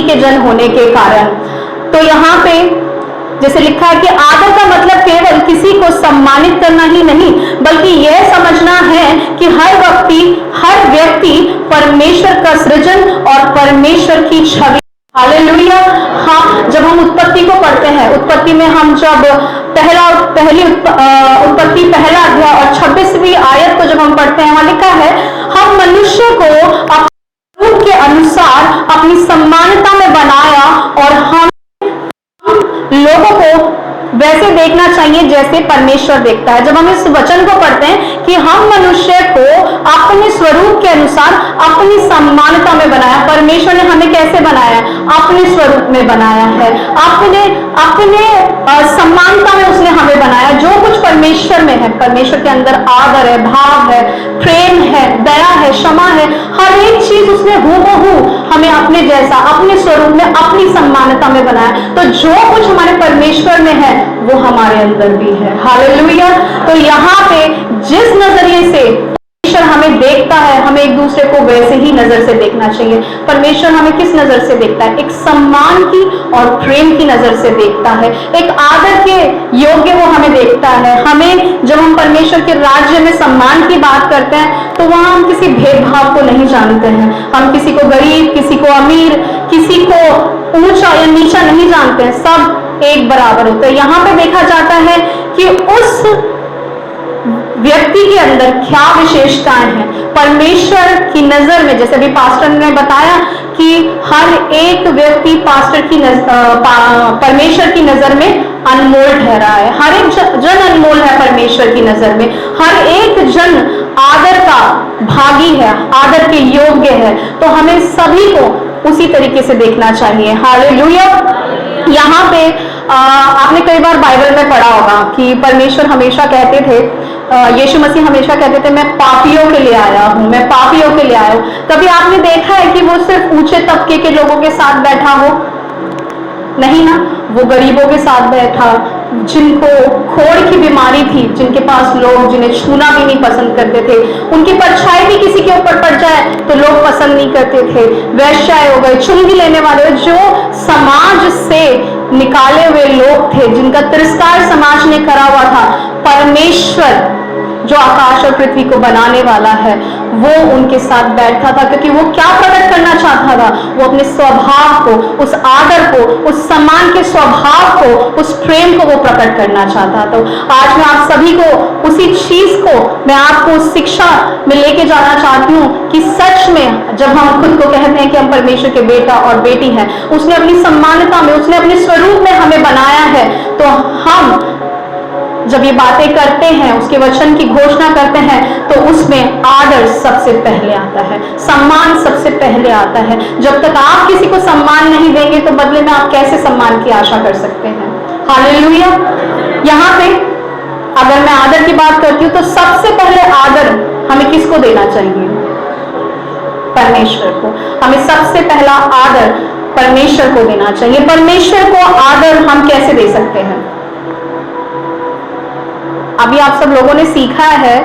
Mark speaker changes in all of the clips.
Speaker 1: के जन होने के कारण। तो यहाँ पे जैसे लिखा है कि आदर का मतलब केवल किसी को सम्मानित करना ही नहीं, बल्कि यह समझना है कि हर व्यक्ति परमेश्वर का सृजन और परमेश्वर की छवि। हालेलुया। हाँ, जब हम उत्पत्ति को पढ़ते हैं, उत्पत्ति में हम जब उत्पत्ति पहला अध्याय और 26वीं आयत को जब हम पढ़ते हैं, वहां लिखा है हम मनुष्य को अपने रूप के अनुसार अपनी समानता में बनाया और हम लोगों को वैसे देखना चाहिए जैसे परमेश्वर देखता है। जब हम इस वचन को पढ़ते हैं कि हम मनुष्य को अपने स्वरूप के अनुसार अपनी समानता में बनाया, परमेश्वर ने हमें कैसे बनाया? अपने स्वरूप में बनाया है, अपने समानता में उसने हमें बनाया। जो कुछ परमेश्वर में है, परमेश्वर के अंदर आदर है, भाव है, प्रेम है, दया है, क्षमा है, हर एक चीज उसने हूबहू हमें अपने जैसा, अपने स्वरूप में, अपनी समानता में बनाया। तो जो कुछ हमारे परमेश्वर में है वो हमारे अंदर भी है। हालेलुया। तो यहाँ पे जिस नजरिए से परमेश्वर हमें देखता है, हमें एक दूसरे को वैसे ही नजर से देखना चाहिए। परमेश्वर हमें किस नजर से देखता है? एक सम्मान की और प्रेम की नजर से देखता है, एक आदर के योग्य वो हमें देखता है। हमें जब हम परमेश्वर के राज्य में सम्मान की बात करते हैं तो वहां हम किसी भेदभाव को नहीं जानते हैं। हम किसी को गरीब, किसी को अमीर, किसी को ऊंचा या नीचा नहीं जानते हैं, सब एक बराबर होते हैं। यहाँ पे देखा जाता है कि उस व्यक्ति के अंदर क्या विशेषताएं हैं परमेश्वर की नजर में। जैसे भी पास्टर ने बताया कि हर एक व्यक्ति परमेश्वर की नजर में अनमोल ठहरा है, हर एक जन अनमोल है परमेश्वर की नजर में, हर एक जन आदर का भागी है, आदर के योग्य है। तो हमें सभी को उसी तरीके से देखना चाहिए। हालेलुया। यहाँ पे आपने कई बार बाइबल में पढ़ा होगा कि परमेश्वर हमेशा कहते थे, यीशु मसीह हमेशा कहते थे मैं पापियों के लिए आया हूं, मैं पापियों के लिए आया हूं। कभी आपने देखा है कि वो सिर्फ ऊंचे तबके के लोगों के साथ बैठा हो? नहीं ना, वो गरीबों के साथ बैठा, जिनको खोड़ की बीमारी थी, जिनके पास लोग जिन्हें छूना भी नहीं पसंद करते थे, उनकी परछाई भी किसी के ऊपर पड़ जाए तो लोग पसंद नहीं करते थे। वैश्याएं हो गए, चुंगी लेने वाले, जो समाज से निकाले हुए लोग थे, जिनका तिरस्कार समाज ने करा हुआ था, परमेश्वर जो आकाश और पृथ्वी को बनाने वाला है वो उनके साथ बैठा था। क्योंकि वो क्या प्रकट करना चाहता था? वो अपने स्वभाव को, उस आदर को, उस सम्मान के स्वभाव को, उस प्रेम को वो प्रकट करना चाहता। तो आज मैं आप सभी को उसी चीज को, मैं आपको उस शिक्षा में लेके जाना चाहती हूँ कि सच में जब हम खुद को कहते हैं कि हम परमेश्वर के बेटा और बेटी हैं, उसने अपनी सम्मानता में, उसने अपने स्वरूप में हमें बनाया है, तो हम जब ये बातें करते हैं, उसके वचन की घोषणा करते हैं, तो उसमें आदर सबसे पहले आता है, सम्मान सबसे पहले आता है। जब तक आप किसी को सम्मान नहीं देंगे तो बदले में आप कैसे सम्मान की आशा कर सकते हैं? हालेलुया। यहाँ पे अगर मैं आदर की बात करती हूँ तो सबसे पहले आदर हमें किसको देना चाहिए? परमेश्वर को। हमें सबसे पहला आदर परमेश्वर को देना चाहिए। परमेश्वर को आदर हम कैसे दे सकते हैं? अभी आप सब लोगों ने सीखा है,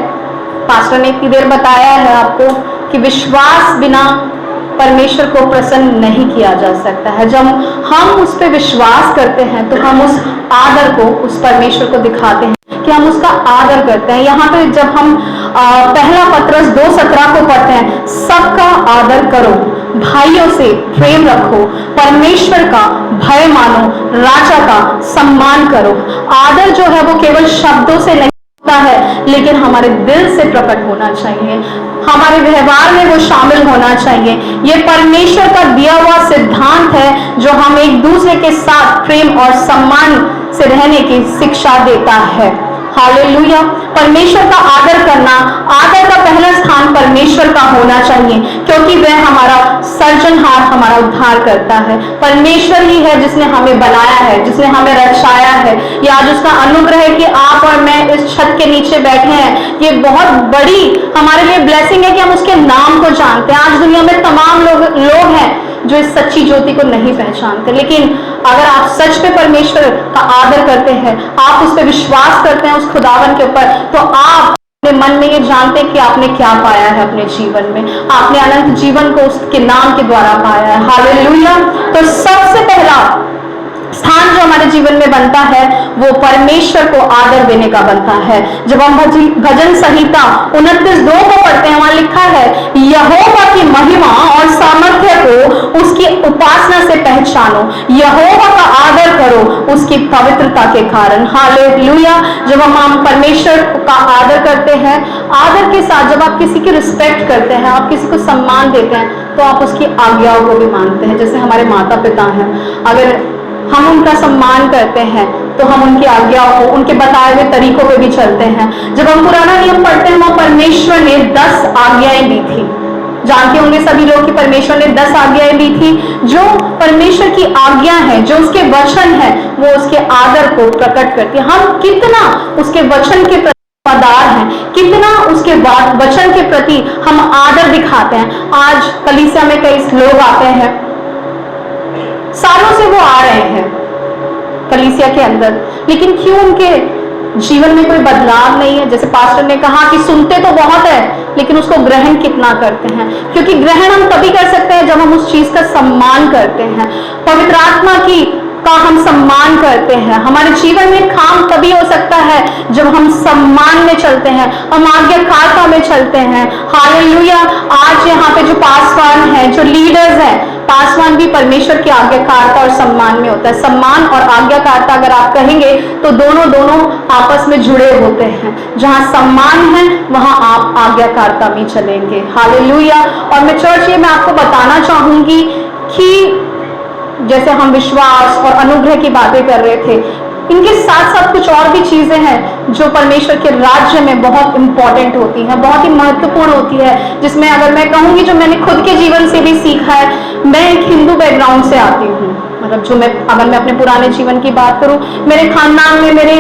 Speaker 1: पास्टर ने इतनी देर बताया है आपको कि विश्वास बिना परमेश्वर को प्रसन्न नहीं किया जा सकता है। जब हम उस पर विश्वास करते हैं तो हम उस आदर को, उस परमेश्वर को दिखाते हैं कि हम उसका आदर करते हैं। यहाँ पे जब हम पहला पत्रस 2:17 को पढ़ते हैं, सबका आदर करो, भाइयों से प्रेम रखो, परमेश्वर का भय मानो, राजा का सम्मान करो। आदर जो है वो केवल शब्दों से नहीं होता है, लेकिन हमारे दिल से प्रकट होना चाहिए, हमारे व्यवहार में वो शामिल होना चाहिए। ये परमेश्वर का दिया हुआ सिद्धांत है जो हम एक दूसरे के साथ प्रेम और सम्मान से रहने की शिक्षा देता है। हालेलुया। परमेश्वर का आदर करना, आदर का पहला स्थान परमेश्वर का होना चाहिए, क्योंकि वह हमारा सर्जनहार, हमारा उद्धार करता है। परमेश्वर ही है जिसने हमें बनाया है, जिसने हमें रचाया है। ये आज उसका अनुग्रह है कि आप और मैं इस छत के नीचे बैठे हैं। ये बहुत बड़ी हमारे लिए ब्लेसिंग है कि हम उसके नाम को जानते हैं। आज दुनिया में तमाम लोग हैं जो इस सच्ची ज्योति को नहीं पहचानते, लेकिन अगर आप सच पे परमेश्वर का आदर करते हैं, आप उस पर विश्वास करते हैं, उस खुदावन के ऊपर, तो आप अपने मन में ये जानते हैं कि आपने क्या पाया है अपने जीवन में। आपने अनंत जीवन को उसके नाम के द्वारा पाया है। हालेलुया। तो बनता है वो परमेश्वर को आदर देने का बनता है। जब हम भजन संहिता 29:2 को पढ़ते हैं, वहां लिखा है यहोवा की महिमा और सामर्थ्य को उसकी उपासना से पहचानो, यहोवा का आदर करो उसकी पवित्रता के कारण। हालेलुया। जब हम परमेश्वर का आदर करते हैं, आदर के साथ जब आप किसी की रिस्पेक्ट करते हैं, आप किसी को सम्मान देते हैं, तो आप उसकी आज्ञाओं को भी मानते हैं। जैसे हमारे माता पिता हैं, अगर हम उनका सम्मान करते हैं तो हम उनकी आज्ञाओं को, उनके बताए हुए तरीकों पे भी चलते हैं। जब हम पुराना नियम पढ़ते हैं, वहां परमेश्वर ने 10 आज्ञाएं दी थी। जानते होंगे सभी लोग कि परमेश्वर ने 10 आज्ञाएं दी थी। जो परमेश्वर की आज्ञा है, जो उसके वचन है, वो उसके आदर को प्रकट करती है। हम कितना उसके वचन के वफादार हैं, कितना उसके वचन के प्रति हम आदर दिखाते हैं। आज कलीसिया में कई लोग आते हैं, सालों से वो आ रहे हैं कलीसिया के अंदर, लेकिन क्यों उनके जीवन में कोई बदलाव नहीं है? जैसे पास्टर ने कहा कि सुनते तो बहुत है, लेकिन उसको ग्रहण कितना करते हैं? क्योंकि ग्रहण हम तभी कर सकते हैं जब हम उस चीज का सम्मान करते हैं, पवित्र आत्मा की का हम सम्मान करते हैं। हमारे जीवन में काम तभी हो सकता है जब हम सम्मान में चलते हैं, हम आज्ञाकारिता में चलते हैं। हालेलुया। आज यहाँ पे जो पासवान हैं, जो लीडर्स हैं, पासवान भी परमेश्वर की आज्ञाकारिता और सम्मान में होता है। सम्मान और आज्ञाकारिता अगर आप कहेंगे तो दोनों आपस में जुड़े होते हैं। जहां सम्मान है वहां आप आज्ञाकारिता में चलेंगे। हालेलुया। और मैं चर्च ये मैं आपको बताना चाहूंगी कि जैसे हम विश्वास और अनुग्रह की बातें कर रहे थे, इनके साथ साथ कुछ और भी चीजें हैं जो परमेश्वर के राज्य में बहुत इंपॉर्टेंट होती हैं, बहुत ही महत्वपूर्ण होती है, जिसमें अगर मैं कहूंगी जो मैंने खुद के जीवन से भी सीखा है। मैं एक हिंदू बैकग्राउंड से आती हूँ, मतलब जो अगर मैं अपने पुराने जीवन की बात करूं, मेरे खानदान में, मेरे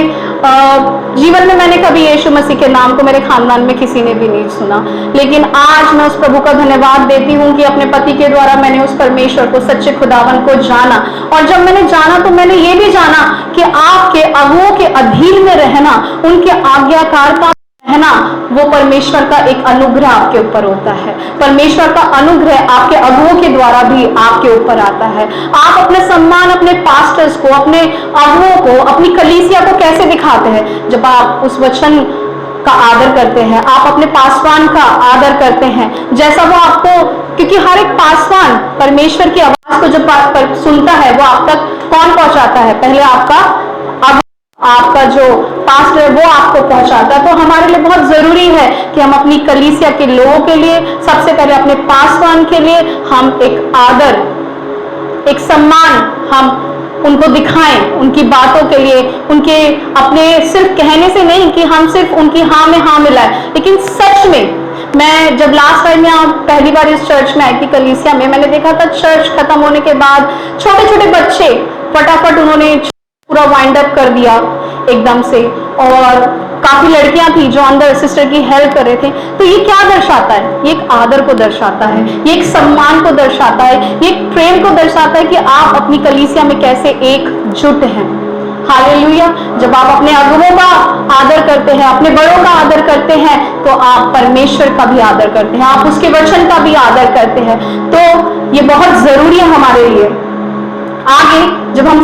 Speaker 1: जीवन में मैंने कभी यीशु मसीह के नाम को मेरे खानदान में किसी ने भी नहीं सुना। लेकिन आज मैं उस प्रभु का धन्यवाद देती हूँ कि अपने पति के द्वारा मैंने उस परमेश्वर को, सच्चे खुदावन को जाना। और जब मैंने जाना तो मैंने ये भी जाना कि आपके अगुओं के अधीन में रहना, उनके आज्ञाकारिता है ना, वो परमेश्वर का एक अनुग्रह आपके ऊपर होता है। परमेश्वर का अनुग्रह आपके अगुओं के द्वारा भी आपके ऊपर आता है। आप अपने सम्मान अपने पास्टर्स को, अपने अगुओं को, अपनी कलीसिया को कैसे दिखाते हैं? जब आप उस वचन का आदर करते हैं, आप अपने पासवान का आदर करते हैं, जैसा वो आपको, क्योंकि हर एक पासवान परमेश्वर की आवाज को जब सुनता है, वो आप तक कौन पहुंचाता है? पहले आपका जो पास्टर है वो आपको पहुंचाता है। तो हमारे लिए बहुत जरूरी है कि हम अपनी कलीसिया के लोगों के लिए, सबसे पहले अपने पासवान के लिए हम एक आदर, एक सम्मान हम उनको दिखाएं, उनकी बातों के लिए, उनके अपने सिर्फ कहने से नहीं कि हम सिर्फ उनकी हाँ में हाँ मिलाएं, लेकिन सच में। मैं जब लास्ट टाइम यहाँ पहली बार इस चर्च में आई थी कलीसिया में, मैंने देखा था चर्च खत्म होने के बाद छोटे छोटे बच्चे फटाफट उन्होंने पूरा वाइंड अप कर दिया एकदम से, और काफी लड़कियां थी जो अंदर सिस्टर की हेल्प कर रहे थे। तो ये क्या दर्शाता है? ये एक आदर को दर्शाता है, ये एक सम्मान को दर्शाता है, ये एक प्रेम को दर्शाता है कि आप अपनी कलीसिया में कैसे एकजुट हैं। हालेलुया। जब आप अपने अगुओं का आदर करते हैं, अपने बड़ों का आदर करते हैं, तो आप परमेश्वर का भी आदर करते हैं, आप उसके वचन का भी आदर करते हैं। तो ये बहुत जरूरी है हमारे लिए। आगे जब हम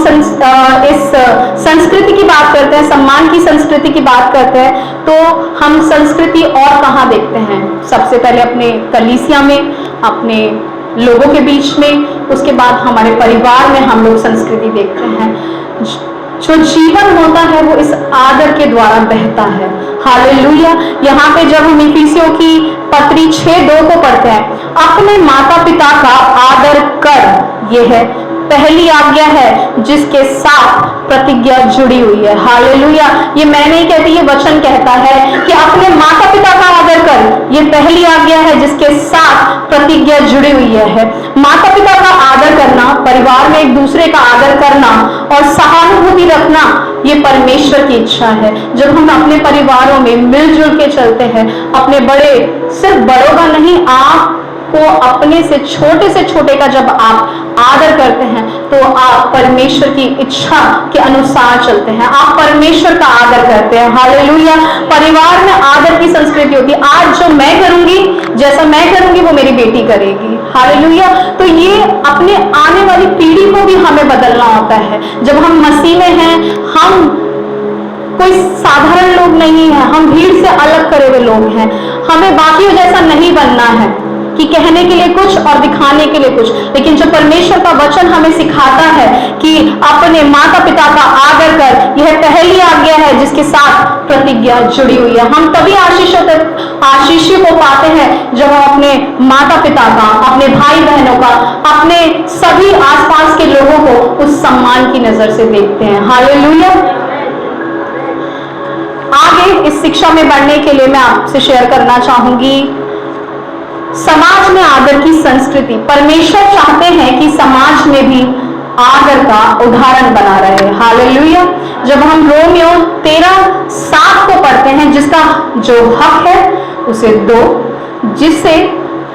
Speaker 1: इस संस्कृति की बात करते हैं, सम्मान की संस्कृति की बात करते हैं, तो हम संस्कृति और कहाँ देखते हैं? सबसे पहले अपने कलीसिया में, अपने लोगों के बीच में, उसके बाद हमारे परिवार में हम लोग संस्कृति देखते हैं। जो जीवन होता है वो इस आदर के द्वारा बहता है। हालेलुया। यहाँ पे जब हम इफिसियों की पत्री 6:2 को पढ़ते हैं, अपने माता पिता का आदर कर, ये है पहली आज्ञा है जिसके साथ प्रतिज्ञा जुड़ी हुई है। हालेलुया। ये मैं नहीं कहती, ये वचन कहता है कि अपने माता पिता का आदर कर, ये पहली आज्ञा है जिसके साथ प्रतिज्ञा जुड़ी हुई है। माता पिता का आदर करना, परिवार में एक दूसरे का आदर करना और सहानुभूति रखना, ये परमेश्वर की इच्छा है। जब हम अपने परिवारों में मिलजुल के चलते हैं, अपने बड़े, सिर्फ बड़ों का नहीं, आप को अपने से छोटे का जब आप आदर करते हैं तो आप परमेश्वर की इच्छा के अनुसार चलते हैं, आप परमेश्वर का आदर करते हैं। हालेलुया। परिवार में आदर की संस्कृति होती है। आज जो मैं करूंगी, जैसा मैं करूंगी वो मेरी बेटी करेगी। हालेलुया। तो ये अपने आने वाली पीढ़ी को भी हमें बदलना होता है। जब हम मसीह में हैं, हम कोई साधारण लोग नहीं है, हम भीड़ से अलग करे हुए लोग हैं। हमें बाकियों जैसा नहीं बनना है कि कहने के लिए कुछ और दिखाने के लिए कुछ, लेकिन जो परमेश्वर का वचन हमें सिखाता है कि अपने माता पिता का आदर कर, यह पहली आज्ञा है जिसके साथ प्रतिज्ञा जुड़ी हुई है। हम तभी आशीष को पाते हैं जब हम अपने माता पिता का, अपने भाई बहनों का, अपने सभी आसपास के लोगों को उस सम्मान की नजर से देखते हैं। हालेलुया। आगे इस शिक्षा में बढ़ने के लिए मैं आपसे शेयर करना चाहूंगी समाज में आदर की संस्कृति। परमेश्वर चाहते हैं कि समाज में भी आदर का उदाहरण बना रहे। हालेलुया। जब हम रोमियो 13:7 को पढ़ते हैं, जिसका जो हक है उसे दो, जिसे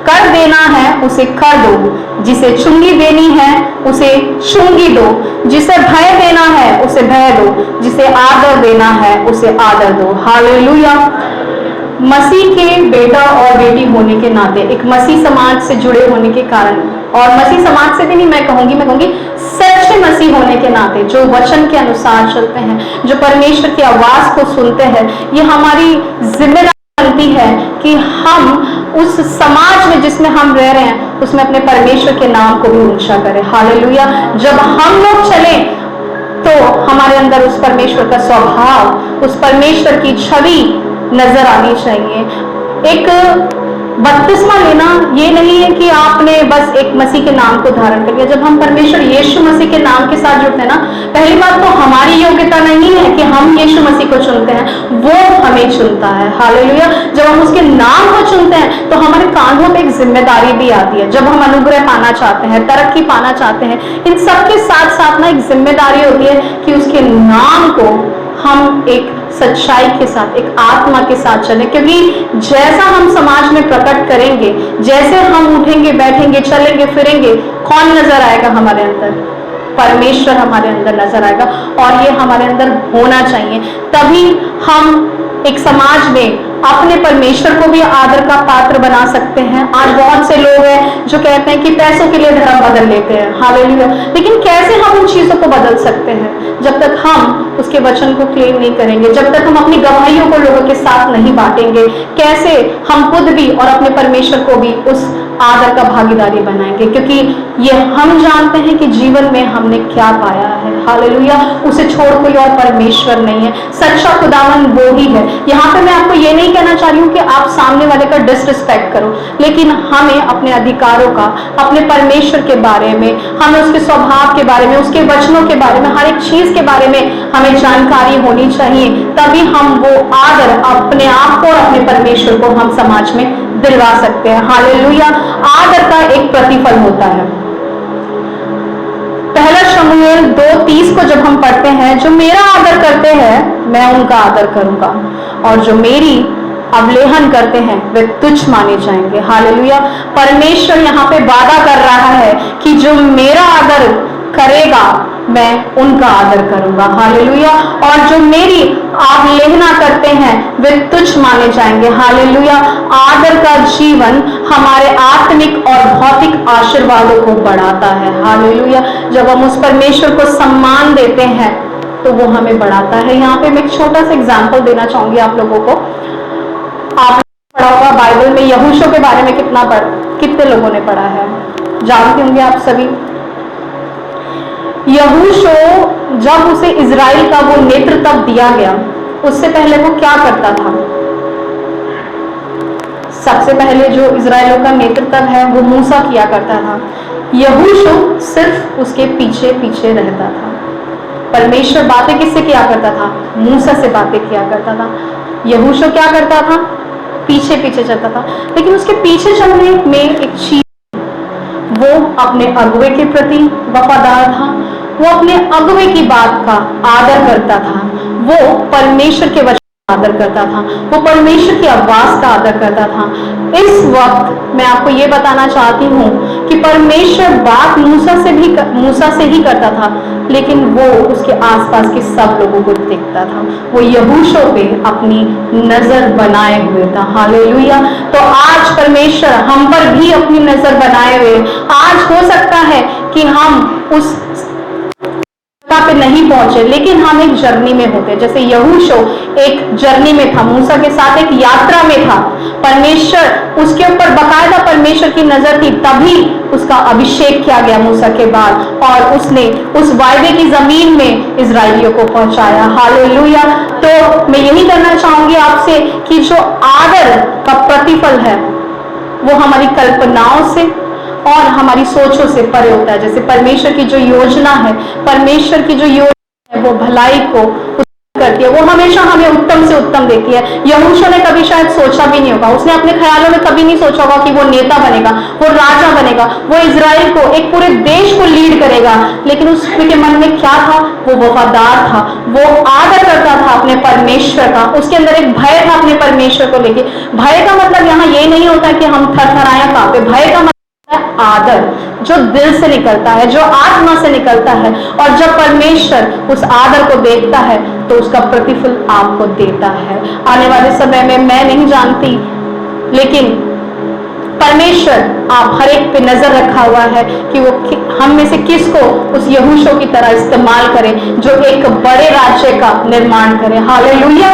Speaker 1: कर देना है उसे कर दो, जिसे चुंगी देनी है उसे चुंगी दो, जिसे भय देना है उसे भय दो, जिसे आदर देना है उसे आदर दो। हालेलुया। मसीह के बेटा और बेटी होने के नाते, एक मसीह समाज से जुड़े होने के कारण, और मसीह समाज से भी नहीं मैं कहूंगी सच्चे मसीह होने के नाते, जो वचन के अनुसार चलते हैं, जो परमेश्वर की आवाज को सुनते हैं, ये हमारी जिम्मेदारी बनती है कि हम उस समाज में जिसमें हम रह रहे हैं उसमें अपने परमेश्वर के नाम को भी ऊंचा करें। हालेलुया। जब हम लोग चले तो हमारे अंदर उस परमेश्वर का स्वभाव, उस परमेश्वर की छवि नजर आनी चाहिए। एक बपतिस्मा लेना ये नहीं है कि आपने बस एक मसीह के नाम को धारण कर लिया। जब हम परमेश्वर यीशु मसीह के नाम के साथ जुड़ते हैं ना, पहली बात तो हमारी योग्यता नहीं है कि हम यीशु मसीह को चुनते हैं, वो हमें चुनता है। हालेलुया। जब हम उसके नाम को चुनते हैं तो हमारे कांधों पे एक जिम्मेदारी भी आती है। जब हम अनुग्रह पाना चाहते हैं, तरक्की पाना चाहते हैं, इन सबके साथ साथ ना एक जिम्मेदारी होती है कि उसके नाम को हम एक सच्चाई के साथ, एक आत्मा के साथ चलें। क्योंकि जैसा हम समाज में प्रकट करेंगे, जैसे हम उठेंगे, बैठेंगे, चलेंगे, फिरेंगे, कौन नजर आएगा हमारे अंदर? परमेश्वर हमारे अंदर नजर आएगा। और ये हमारे अंदर होना चाहिए, तभी हम एक समाज में अपने परमेश्वर को भी आदर का पात्र बना सकते हैं। आज बहुत से लोग हैं जो कहते हैं कि पैसों के लिए धर्म बदल लेते हैं। हालेलुया। लेकिन कैसे हम उन चीजों को बदल सकते हैं? जब तक हम उसके वचन को क्लेम नहीं करेंगे, जब तक हम अपनी गवाहियों को लोगों के साथ नहीं बांटेंगे, कैसे हम खुद भी और अपने परमेश्वर को भी उस आदर का भागीदारी बनाएंगे? क्योंकि ये हम जानते हैं कि जीवन में हमने क्या पाया है। हालेलुया। उसे छोड़ कोई और परमेश्वर नहीं है। सच्चा खुदावन वो ही है। यहाँ पे मैं आपको ये नहीं कहना चाह रही हूँ कि आप सामने वाले का डिसरिस्पेक्ट करो, लेकिन हमें अपने अधिकारों का, अपने परमेश्वर के बारे में, हमें उसके स्वभाव के बारे में, उसके वचनों के बारे में, हर एक चीज के बारे में हमें जानकारी होनी चाहिए। तभी हम वो आदर अपने आप को और अपने परमेश्वर को हम समाज में दिलवा सकते हैं। हालेलुया। आदर का एक प्रतिफल होता है। पहला शमूएल 2:30 को जब हम पढ़ते हैं, जो मेरा आदर करते हैं मैं उनका आदर करूंगा, और जो मेरी अवलेहन करते हैं वे तुच्छ माने जाएंगे। हालेलुया। परमेश्वर यहाँ पे वादा कर रहा है कि जो मेरा आदर करेगा मैं उनका आदर करूंगा। हालेलुया। और जो मेरी अवहेलना करते हैं वे तुच्छ माने जाएंगे। हालेलुया। आदर का जीवन हमारे आत्मिक और भौतिक आशीर्वादों को बढ़ाता है। हालेलुया। जब हम उस परमेश्वर को सम्मान देते हैं तो वो हमें बढ़ाता है। यहाँ पे मैं एक छोटा सा एग्जाम्पल देना चाहूंगी आप लोगों को। आप पढ़ा होगा बाइबल में यहोशू के बारे में, कितने लोगों ने पढ़ा है? जानते होंगे आप सभी। यहोशू, जब उसे इजराइल का वो नेतृत्व दिया गया, उससे पहले वो क्या करता था? सबसे पहले जो इजराइलों का नेतृत्व है वो मूसा किया करता था। यहोशू सिर्फ उसके पीछे पीछे रहता था। परमेश्वर बातें किससे किया करता था? मूसा से बातें किया करता था। यहोशू क्या करता था? पीछे पीछे चलता था। लेकिन उसके पीछे चलने में एक चीज, वो अपने अगुवे के प्रति वफादार था। वो अपने अगुवे की बात का आदर करता था। वो परमेश्वर के वचन आदर करता था, वो परमेश्वर की आवाज का आदर करता था। इस वक्त मैं आपको ये बताना चाहती हूँ कि परमेश्वर बात मूसा से ही करता था, लेकिन वो उसके आसपास के सब लोगों को देखता था। वो यहोशू पे अपनी नजर बनाए हुए था। हालेलुया। तो आज परमेश्वर हम पर भी अपनी नजर बनाए हुए। आज हो सकता है कि हम उस पे नहीं पहुंचे, लेकिन हम एक जर्नी में होते। जैसे यहोशू एक जर्नी में था, मूसा के साथ एक यात्रा में था। परमेश्वर उसके ऊपर बकायदा परमेश्वर की नजर थी, तभी उसका अभिषेक किया गया मूसा के बाद, और उसने उस वायदे की जमीन में इजराइलियों को पहुंचाया। हालेलुया। तो मैं यही करना चाहूंगी आपसे कि जो आदर का प्रतिफल है वो हमारी कल्पनाओं से और हमारी सोचों से परे होता है। जैसे परमेश्वर की जो योजना है, परमेश्वर की जो योजना है वो भलाई को करती है, वो हमेशा हमें उत्तम से उत्तम देती है। यहोशू ने कभी शायद सोचा भी नहीं होगा, उसने अपने ख्यालों में कभी नहीं सोचा होगा कि वो नेता बनेगा, वो राजा बनेगा, वो इजराइल को, एक पूरे देश को लीड करेगा। लेकिन उसके मन में क्या था? वो वफादार था, वो आदर करता था अपने परमेश्वर का, उसके अंदर एक भय था अपने परमेश्वर को लेके। भय का मतलब यहाँ ये नहीं होता कि हम थरथराए कांपे। भय का आदर जो दिल से निकलता है, जो आत्मा से निकलता है, और जब परमेश्वर उस आदर को देखता है तो उसका प्रतिफल आपको देता है। आने वाले समय में मैं नहीं जानती, लेकिन परमेश्वर आप हर एक पे नजर रखा हुआ है कि वो हम में से किसको उस यहोशू की तरह इस्तेमाल करे, जो एक बड़े राज्य का निर्माण करे। हालेलुया।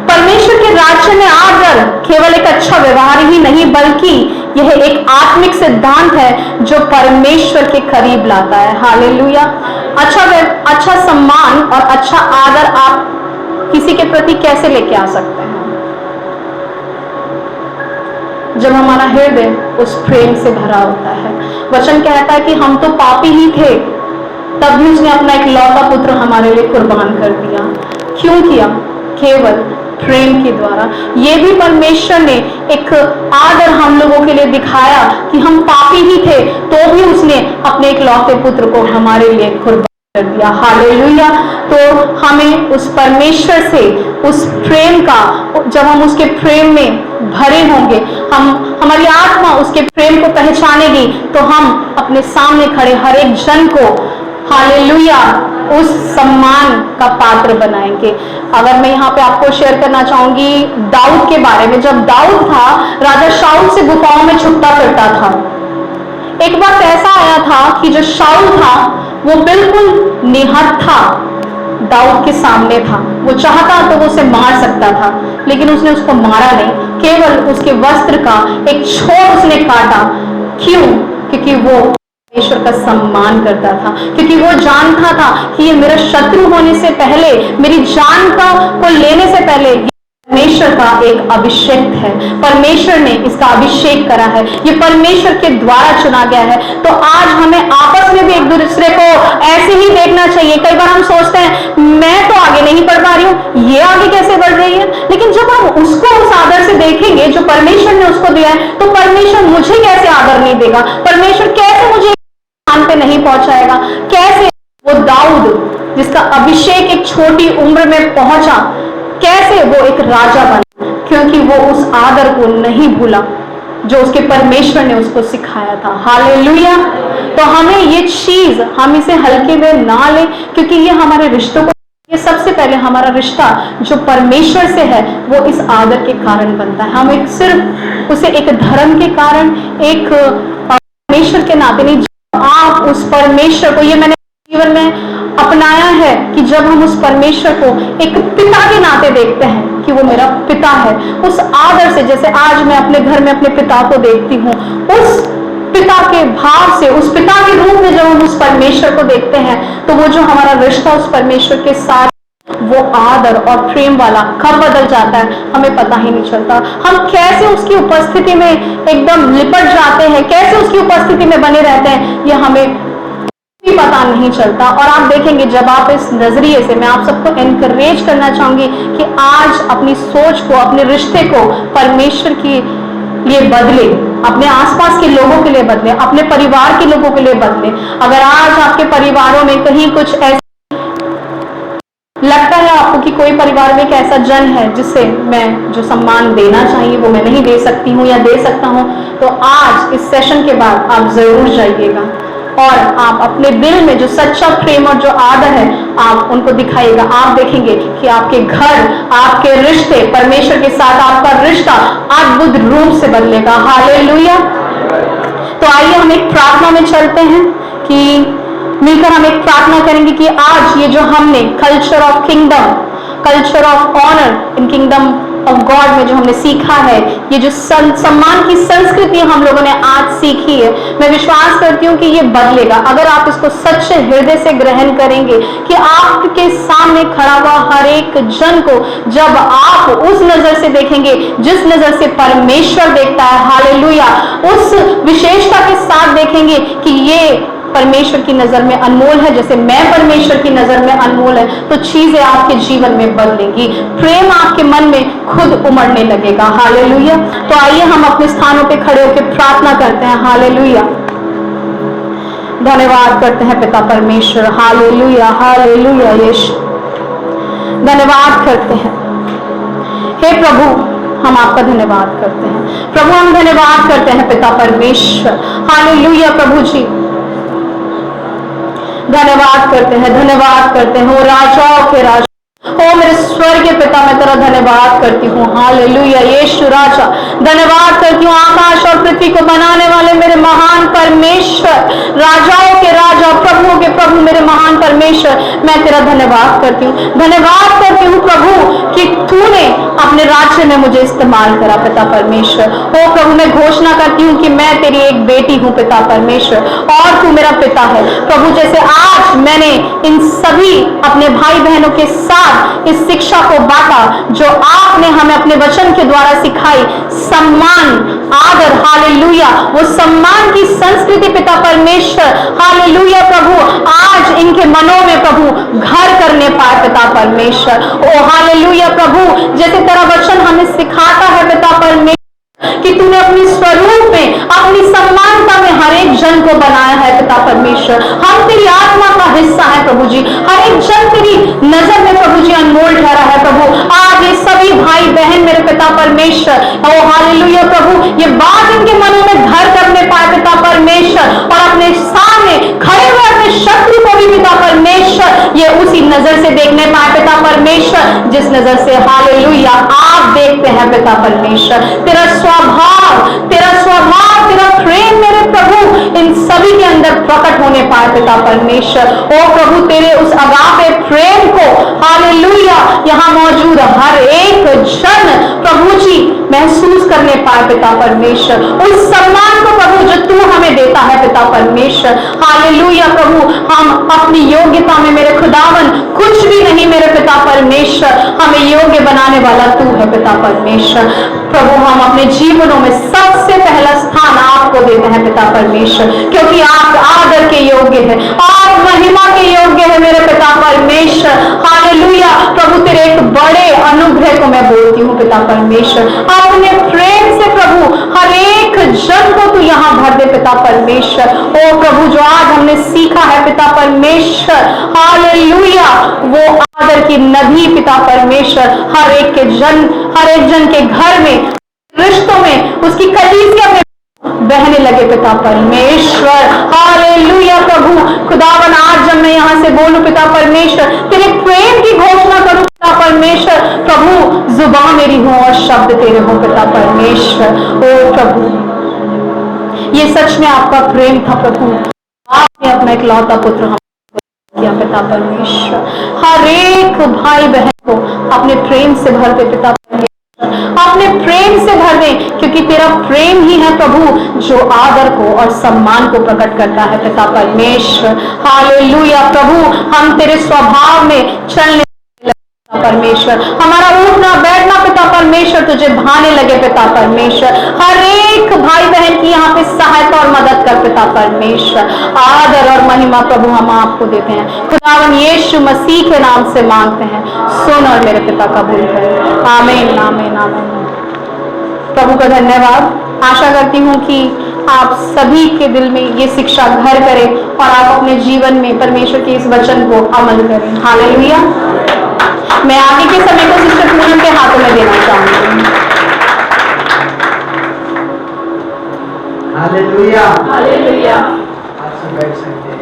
Speaker 1: परमेश्वर के राज्य में आदर केवल एक अच्छा व्यवहार ही नहीं, बल्कि यह एक आत्मिक सिद्धांत है जो परमेश्वर के करीब लाता है। हालेलुया। अच्छा सम्मान और अच्छा आदर आप किसी के प्रति कैसे लेके आ सकते हैं? जब हमारा हृदय उस प्रेम से भरा होता है। वचन कहता है कि हम तो पापी ही थे, तब भी उसने अपना एक लौता पुत्र हमारे लिए कुर्बान कर दिया। क्यों किया? केवल प्रेम के द्वारा। ये भी परमेश्वर ने एक आदर हम लोगों के लिए दिखाया कि हम पापी ही थे, तो भी उसने अपने एक लौते पुत्र को हमारे लिए कुर्बान कर दिया। हालेलुया। तो हमें उस परमेश्वर से उस प्रेम का, जब हम उसके प्रेम में भरे होंगे, हमारी आत्मा उसके प्रेम को पहचानेगी, तो हम अपने सामने खड़े हर एक जन को, हालेलुया, उस सम्मान का पात्र बनाएंगे। अगर मैं यहाँ पे आपको शेयर करना चाहूंगी दाऊद के बारे में। जब दाऊद था, राजा शाऊल से गुफाओं में छुपता फिरता था। एक वक्त ऐसा आया था कि जो शाऊल था वो बिल्कुल निहत्था दाऊद के सामने था। वो चाहता तो वो उसे मार सकता था, लेकिन उसने उसको मारा नहीं, केवल उसके वस्त्र का एक छोर उसने काटा। क्यों? क्योंकि वो परमेश्वर का सम्मान करता था, क्योंकि वो जानता था कि ये मेरा शत्रु होने से पहले, मेरी जान को लेने से पहले परमेश्वर का एक अभिषेक है। परमेश्वर ने इसका अभिषेक करा है, ये परमेश्वर के द्वारा चुना गया है। तो आज हमें आपस में भी एक दूसरे को ऐसे ही देखना चाहिए। कई बार हम सोचते हैं मैं तो आगे नहीं बढ़ पा रही हूँ, ये आगे कैसे बढ़ रही है, लेकिन जब हम उसको उस आदर से देखेंगे जो परमेश्वर ने उसको दिया है, तो परमेश्वर मुझे कैसे आदर नहीं देगा, परमेश्वर कैसे मुझे पे नहीं पहुंचाएगा। कैसे वो दाऊद जिसका अभिषेक एक छोटी उम्र में पहुंचा, कैसे वो एक राजा बना, क्योंकि वो उस आदर को नहीं भूला जो उसके परमेश्वर ने उसको सिखाया था। हालेलुया। तो हमें ये चीज, हम इसे हल्के में ना लें, क्योंकि ये हमारे रिश्तों को, ये सबसे पहले हमारा रिश्ता जो परमेश्वर से है वो इस आदर के कारण बनता है। हम एक सिर्फ उसे एक धर्म के कारण, एक परमेश्वर के नाते नहीं। आप उस परमेश्वर को, ये मैंने जीवन में अपनाया है कि जब हम उस परमेश्वर को एक पिता के नाते देखते हैं कि वो मेरा पिता है, उस आदर से, जैसे आज मैं अपने घर में अपने पिता को देखती हूँ, उस पिता के भाव से, उस पिता के रूप में जब हम उस परमेश्वर को देखते हैं, तो वो जो हमारा रिश्ता उस परमेश्वर के साथ, वो आदर और प्रेम वाला कब बदल जाता है हमें पता ही नहीं चलता। हम कैसे उसकी उपस्थिति में एकदम लिपट जाते हैं, कैसे उसकी उपस्थिति में बने रहते हैं, ये हमें भी पता नहीं चलता। और आप देखेंगे, जब आप इस नजरिए से, मैं आप सबको एनकरेज करना चाहूंगी कि आज अपनी सोच को, अपने रिश्ते को परमेश्वर के लिए बदले, अपने आसपास के लोगों के लिए बदले, अपने परिवार के लोगों के लिए बदले। अगर आज आपके परिवारों में कहीं कुछ ऐसे लगता है आपको कि कोई परिवार में एक ऐसा जन है जिसे मैं जो सम्मान देना चाहिए वो मैं नहीं दे सकती हूँ या दे सकता हूँ, तो आज इस सेशन के बाद आप जरूर जाइएगा और आप अपने दिल में जो सच्चा प्रेम और जो आदर है आप उनको दिखाइएगा। आप देखेंगे कि आपके घर, आपके रिश्ते, परमेश्वर के साथ आपका रिश्ता अद्भुत रूप से बदलेगा। हालेलुया। तो आइए हम एक प्रार्थना में चलते हैं कि मिलकर हम एक प्रार्थना करेंगे कि आज ये जो हमने culture of kingdom, culture of honour in kingdom of God में जो हमने सीखा है, ये जो सम्मान की संस्कृति हम लोगों ने आज सीखी है, मैं विश्वास करती हूँ कि ये बदलेगा अगर आप इसको सच्चे हृदय से ग्रहण करेंगे कि आपके सामने खड़ा हुआ हर एक जन को जब आप उस नजर से देखेंगे जिस नजर से परमेश्वर देखता है, हालेलुया, उस विशेषता के साथ देखेंगे कि ये परमेश्वर की नजर में अनमोल है जैसे मैं परमेश्वर की नजर में अनमोल है, तो चीजें आपके जीवन में बदलेंगी, प्रेम आपके मन में खुद उमड़ने लगेगा। हालेलुया। तो आइए हम अपने स्थानों पे खड़े होकर प्रार्थना करते हैं। हालेलुया। धन्यवाद करते हैं पिता परमेश्वर। हालेलुया, हालेलुया यीशु, धन्यवाद करते हैं। हे प्रभु, हम आपका धन्यवाद करते हैं। प्रभु हम धन्यवाद करते हैं पिता परमेश्वर। हालेलुया। प्रभु जी धन्यवाद करते हैं, धन्यवाद करते हैं। ओ राजाओं के राजा, ओ मेरे स्वर्गीय पिता, मैं तेरा धन्यवाद करती हूँ। हालेलुया यीशु राजा, धन्यवाद करती हूँ आकाश और पृथ्वी को बनाने वाले मेरे महान परमेश्वर, राजाओं के राजा, प्रभुओं के प्रभु, मेरे महान परमेश्वर, मैं तेरा धन्यवाद करती हूँ। धन्यवाद करती हूँ प्रभु कि तूने अपने राज्य में मुझे इस्तेमाल करा पिता परमेश्वर। ओ प्रभु, मैं घोषणा करती हूँ कि मैं तेरी एक बेटी हूँ पिता परमेश्वर और तू मेरा पिता है। प्रभु जैसे आज मैंने इन सभी अपने भाई बहनों के साथ इस शिक्षा को बांटा जो आपने हमें अपने वचन के द्वारा सिखाई, सम्मान, आदर, हालेलुया, वो सम्मान की संस्कृति पिता परमेश्वर, हालेलुया प्रभु, आज इनके मनों में प्रभु घर करने पाए पिता परमेश्वर। ओ हालेलुया प्रभु, जैसे तेरा वचन हमें सिखाता है पिता परमेश्वर कि तूने अपनी स्वरूप में, अपनी समानता में हर एक जन को बनाया है पिता परमेश्वर। हम तेरी आत्मा का हिस्सा है प्रभु जी, हर एक जन तेरी नजर में प्रभु जी अनमोल ठहरा है प्रभु। आज ये सभी भाई बहन मेरे पिता परमेश्वर, ओ हालेलुया प्रभु, ये बात इनके मनों में घर करने पाए पिता परमेश्वर और अपने सामने खड़े हुए अपने शत्रु को भी पिता परमेश्वर ये उसी नजर से देखने पाए पिता परमेश्वर जिस नजर से हालेलुया आप देखते हैं पिता परमेश्वर। तेरा स्वभाव, तेरा प्रेम मेरे प्रभु इन सभी के अंदर प्रकट होने पाए पिता परमेश्वर। ओ प्रभु, तेरे उस अगापे प्रेम को हालेलुया यहाँ मौजूद हर एक जन प्रभु जी महसूस करने पाए पिता परमेश्वर। उस सम्मान को प्रभु जो तू हमें देता है पिता परमेश्वर, हालेलुया प्रभु, हम अपनी योग्यता में मेरे खुदावन कुछ भी नहीं मेरे पिता परमेश्वर, हमें योग्य बनाने वाला तू है पिता परमेश्वर। प्रभु हम अपने जीवनों में सबसे पहला स्थान आपको देते हैं पिता परमेश्वर, क्योंकि आप आदर के योग्य है, आप महिमा के योग्य है मेरे पिता परमेश्वर। हालेलुया प्रभु, तेरे एक बड़े अनुग्रह को मैं बोलती हूँ पिता परमेश्वर। अपने प्रेम से प्रभु हर एक जन को तू यहाँ भर दे पिता परमेश्वर। ओ प्रभु, जो आज हमने सीखा है पिता परमेश्वर, हालेलुया, वो आदर की नदी पिता परमेश्वर हर एक जन के घर में, रिश्तों में, उसकी कलीसिया में बहने लगे पिता परमेश्वर। हालेलुया प्रभु, खुदावन आज जब मैं यहाँ से बोलूं पिता परमेश्वर, तेरे प्रेम की घोषणा करूं पिता परमेश्वर, प्रभु जुबान मेरी हो और शब्द तेरे हो पिता परमेश्वर। ओ प्रभु, ये सच में आपका प्रेम था प्रभु, आपने अपना इकलौता पुत्र हम किया पिता परमेश्वर। हर एक भाई बहन को अपने प्रेम से भर दे पिता परमेश्वर, अपने प्रेम से भर दे, क्योंकि तेरा प्रेम ही है प्रभु जो आदर को और सम्मान को प्रकट करता है पिता परमेश्वर। हालेलुया प्रभु, हम तेरे स्वभाव में चलने परमेश्वर, हमारा उठना बैठना पिता परमेश्वर तुझे भाने लगे पिता परमेश्वर। हर एक भाई बहन की यहाँ पे सहायता और मदद कर पिता परमेश्वर। आदर और महिमा प्रभु हम आपको देते हैं, खुदावन यीशु मसीह के नाम से मांगते हैं, सुन और मेरे पिता कबूल करें। आमीन आमीन आमीन। प्रभु का धन्यवाद। आशा करती हूँ कि आप सभी के दिल में ये शिक्षा घर करें और आप अपने जीवन में परमेश्वर के इस वचन को अमल करें। हालेलुया। मैं आगे के समय को सिस्टर पूनम के हाथों में देना चाहूंगी।
Speaker 2: हालेलुया।
Speaker 1: हालेलुया।
Speaker 2: आप सब बैठ सकते हैं।